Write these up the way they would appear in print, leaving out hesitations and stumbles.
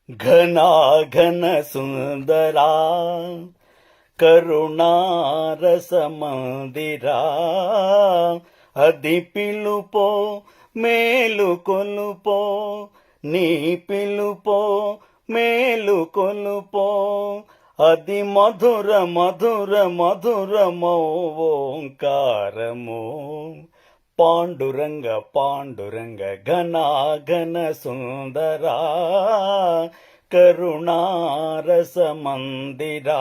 ఘనాఘన సుందరా కరుణారసమందిరా అది పిలుపో మేలు కొలుపో నీ పిలుపో మేలు కొలుపో అది మధుర మధుర మధురమో ఓంకారమో పాండురంగ పాండురంగ ఘనాఘన సుందరా కరుణారసమందిరా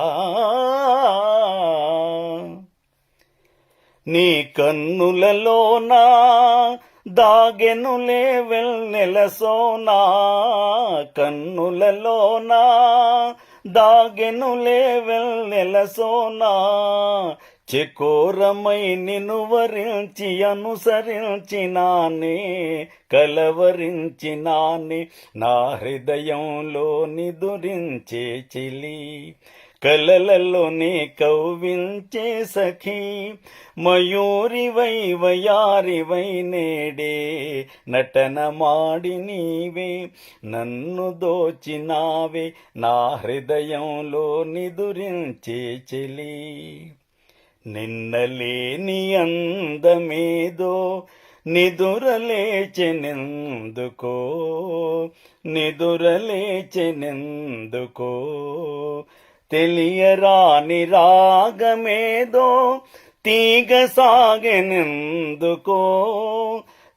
నీ కన్నులలోనా దాగెనులే వెన్నెల సోనా కన్నులలోనా దాగెనులే వెన్నెల సోనా చెకోరమై నిన్ను వరించి అనుసరించినానే కలవరించినానే నా హృదయంలో నిదురించే చిలి కలలలోనే కవ్వించే సఖీ మయూరివై వయారివై నేడే నటన మాడి నీవే నన్ను దోచినావే నా హృదయంలో నిదురించే చెలి నిన్నలేని అందమేదో నిదురలేచెనెందుకో నిదురలేచెనెందుకో తెలియరాని రాగమేదో తీగ సాగెనెందుకో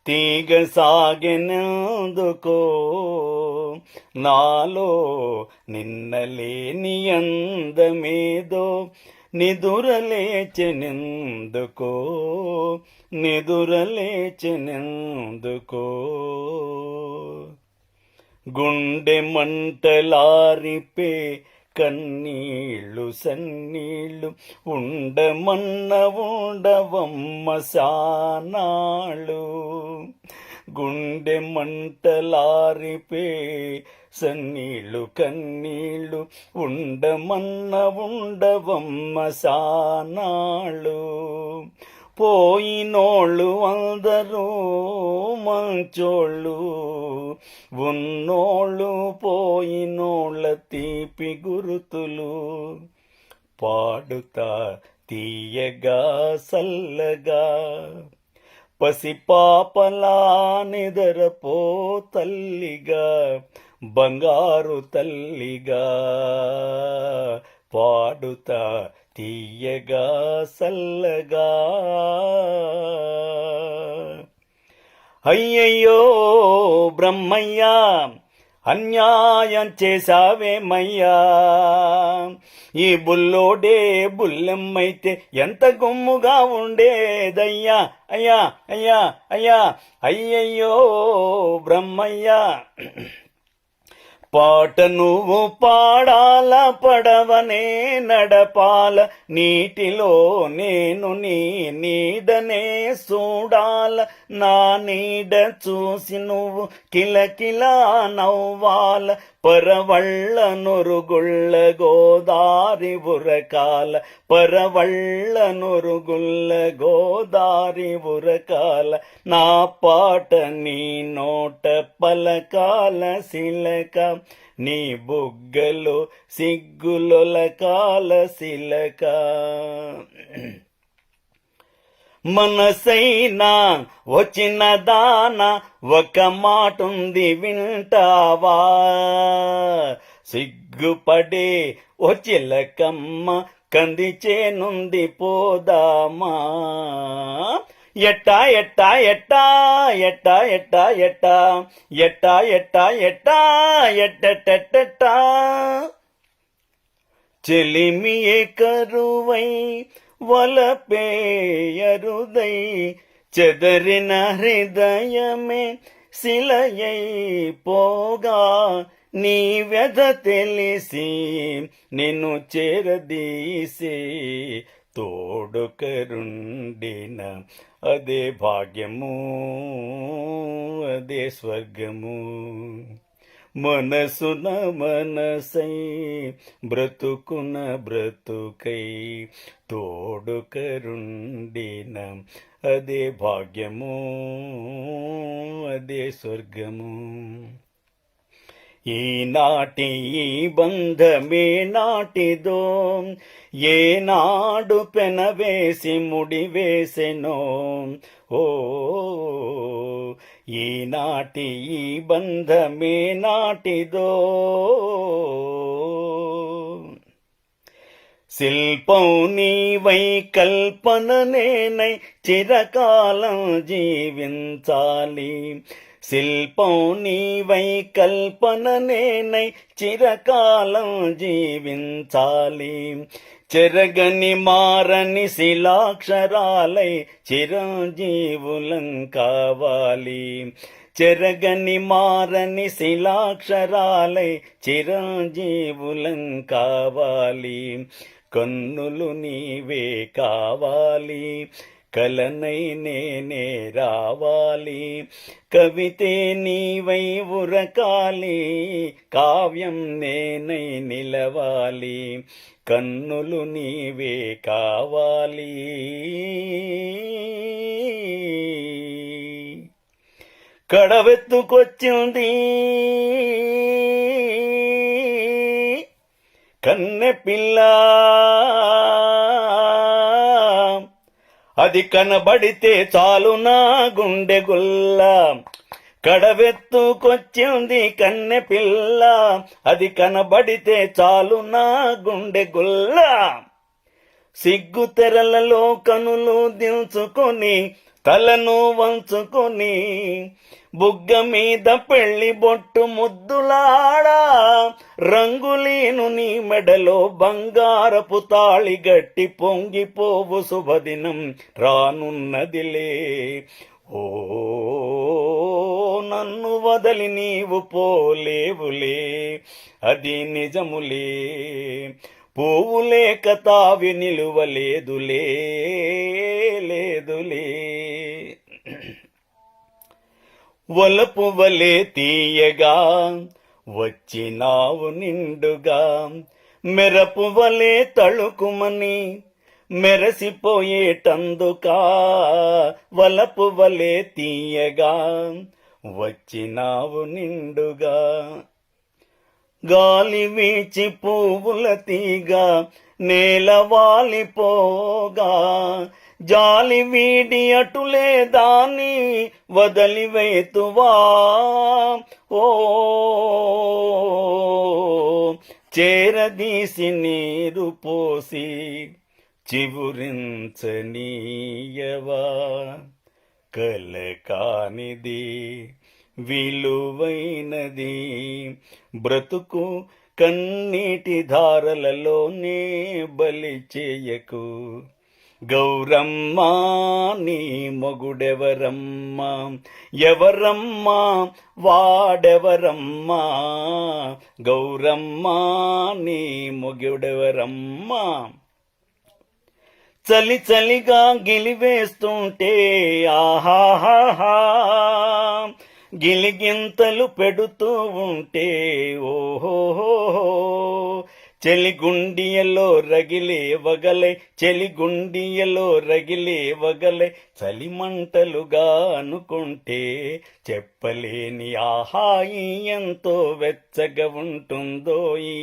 తీగ సాగెనెందుకో నాలో నిన్నలేని అందమేదో నిదురలేచెనెందుకో నిదురలేచెనెందుకో గుండె మంటలారిపే కన్నీళ్ళు సన్నీళ్ళు ఉండమన్న ఉండవమ్మ సానాళ్ళు గుండె మంటలారిపే సన్నీళ్ళు కన్నీళ్ళు ఉండమన్న ఉండవమ్మ సానాళ్ళు పోయినోళ్ళు అందరూ మంచోళ్ళు ఉన్నోళ్ళు పోయినోళ్ళ తీపి గురుతులు పాడుతా తీయగా సల్లగా పసిపాపలా నిదరపో తల్లిగా బంగారు తల్లిగా పాడుతా తీయగా సల్లగా అయ్యయ్యో బ్రహ్మయ్యా అన్యాయం చేశావేమయ్యా ఈ బుల్లోడే బుల్లెమ్మైతే ఎంత గొమ్ముగా ఉండేదయ్యా అయ్యా అయ్యా అయ్యా అయ్యయ్యో బ్రహ్మయ్యా పాట నువ్వు పాడాల పడవనే నడపాల నీటిలో నేను నీ నీడనే చూడాల నా నీడ చూసి నువ్వు కిలకిలా నవ్వాల పరవళ్ళ నొరుగుళ్ళ గోదారి ఉరకాల పరవళ్ళ నొరుగుళ్ళ గోదారి ఉరకాల నా పాట నీ నోట పలకాల శిలక నీ బుగ్గలో సిగ్గులొలకాల శిలక మనసైనా వచ్చిన దాన ఒక మాటుంది వింటావా సిగ్గుపడే ఓ చిలకమ్మ కంది చేనుంది పోదామా ఎట్టా ఎట్టా ఎట్టా ఎట్టా ఎట్టా ఎట్టా ఎట్టా ఎట్టా ఎట్టా ఎట్టెట్టెట్టా చెలిమియే కరువై వలపేయరుదై చెదరిన హృదయమే శిలయై పోగా నీ వ్యధ తెలిసి నిన్ను చేరదీసి తోడుకరుండిన అదే భాగ్యము అదే స్వర్గము మనసున మనసై బ్రతుకున బ్రతుకై తోడుకరుండిన అదే భాగ్యము అదే స్వర్గము ఈనాటి ఈ బంధమే నాటిదో, ఏనాడు పెనవేసి ముడివేసెనో. ఓ ఈనాటి ఈ బంధమే నాటిదో. శిల్పం నీవై కల్పన నేనై చిరకాలం జీవించాలి. శిల్పం నీవై కల్పన నేనై చిరకాలం జీవించాలి. చెరగని మారని శిలాక్షరాలై చిరంజీవులం కావాలి. చెరగని మారని శిలాక్షరాలై చిరంజీవులం కావాలి. కన్నులు నీవే కావాలి, కలనై నేనే రావాలి. కవితే నీవై ఉరకాలి, కావ్యం నేనై నిలవాలి. కన్నులు నీవే కావాలి. కడవెత్తుకొచ్చింది కన్నె పిల్ల, అది కనబడితే చాలు నా గుండె గుల్ల. కడవెత్తుకొచ్చింది కన్నె పిల్ల, అది కనబడితే చాలు నా గుండె గుల్ల. సిగ్గు తెరలలో కనులు దించుకొని తలను వంచుకొని, బుగ్గ మీద పెళ్లి బొట్టు ముద్దులాడా. రంగులీను నీ మెడలో బంగారపు తాళి గట్టి పొంగిపోవు శుభదినం రానున్నదిలే. ఓ నన్ను వదలి నీవు పోలేవులే, అది నిజములే. పువ్వు లేక తావి నిలువలేదులే, లేదులే. వలపు వలే తీయగా వచ్చినావు నిండుగా, మెరపు వలే తళుకుమని మెరసిపోయేటందుకా. వలపు వలే తీయగా వచ్చినావు నిండుగా. గాలి వీచి పువ్వుల తీగ నేల వాలిపోగా, జాలి వీడి అటులే దాన్ని వదలివేతువా. ఓ చేరదీసి నీరు పోసి చివురించనీయవా. కల కానిది విలువైనది బ్రతుకు, కన్నీటి ధారలలోనే బలి చేయకు. గౌరమ్మా నీ మొగుడెవరమ్మా, ఎవరమ్మా వాడెవరమ్మా. గౌరమ్మా నీ మొగుడెవరమ్మా. చలి చలిగా గిలివేస్తుంటే ఆహాహా, గిలిగింతలు పెడుతూ ఉంటే ఓహోహో. చెలిగుండియలో రగిలే వగలై, చెలిగుండియలో రగిలే వగలై చలిమంటలుగా అనుకుంటే చెప్పలేని ఆహాయి ఎంతో వెచ్చగా ఉంటుందోయి.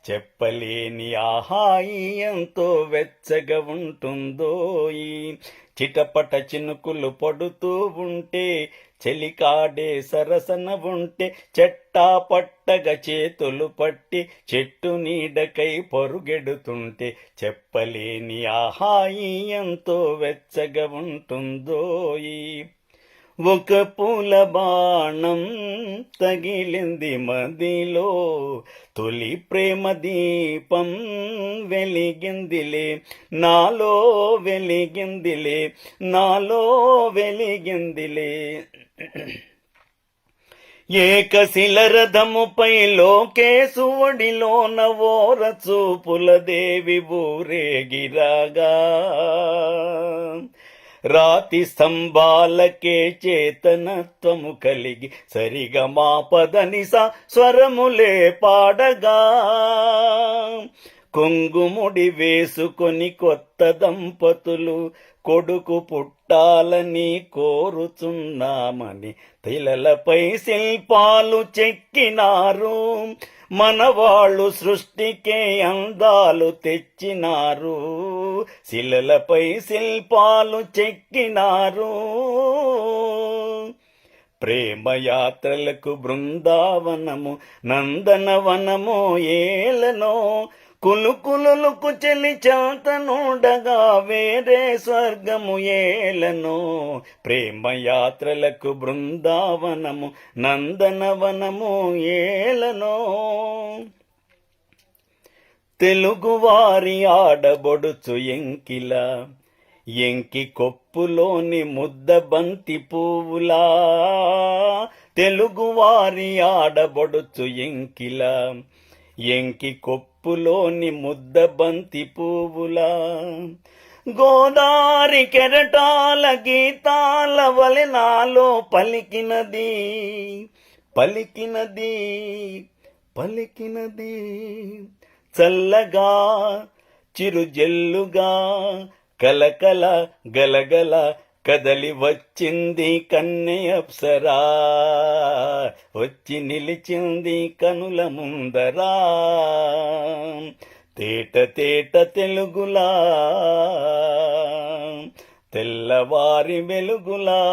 చెప్పలేని ఆహాయి ఎంతో వెచ్చగా ఉంటుందోయి. చిటపట చినుకులు పడుతూ ఉంటే, చెలికాడే సరసన ఉంటే, చెట్టా పట్టగా చేతులు పట్టి చెట్టు నీడకై పరుగెడుతుంటే చెప్పలేని ఆహాయి ఎంతో వెచ్చగా ఉంటుందోయి. ఒక పూల బాణం తగిలింది మదిలో, తొలి ప్రేమ దీపం వెలిగిందిలే నాలో, వెలిగిందిలే నాలో, వెలిగిందిలే. ఏకశిలరథముపై లోకేశువడిలోన ఓర చూపుల దేవి ఊరేగిరాగా, రాతి స్తంభాలకే చేతనత్వము కలిగి సరిగమా పదనిస స్వరములే పాడగా, కొంగుముడి వేసుకొని కొత్త దంపతులు కొడుకు పుట్ట కట్టాలని కోరుచున్నామని శిలలపై శిల్పాలు చెక్కినారు. మనవాళ్ళు సృష్టికే అందాలు తెచ్చినారు. శిలలపై శిల్పాలు చెక్కినారు. ప్రేమయాత్రలకు బృందావనము నందనవనమో ఏలనో. కులుకులుకు చెలి చాతనుండగా వేరే స్వర్గము ఏలనో. ప్రేమయాత్రలకు బృందావనము నందనవనము ఏలనో. తెలుగువారి ఆడబొడుచు ఎంకిల ఎంకి కొప్పులోని ముద్ద బంతి పువ్వులా. తెలుగువారి ఆడబొడుచు ఎంకిల ఎంకి కొప్పులోని ముద్ద బంతి పువ్వులా. గోదారి కెరటాల గీతాల వలె నాలో పలికినది పలికినది పలికినది. చల్లగా చిరుజల్లుగా కలకల గలగల కదలి వచ్చింది కన్నె అప్సరా. వచ్చి నిలిచింది కనుల ముందరా. తేట తేట తెలుగులా తెల్లవారి వెలుగులా.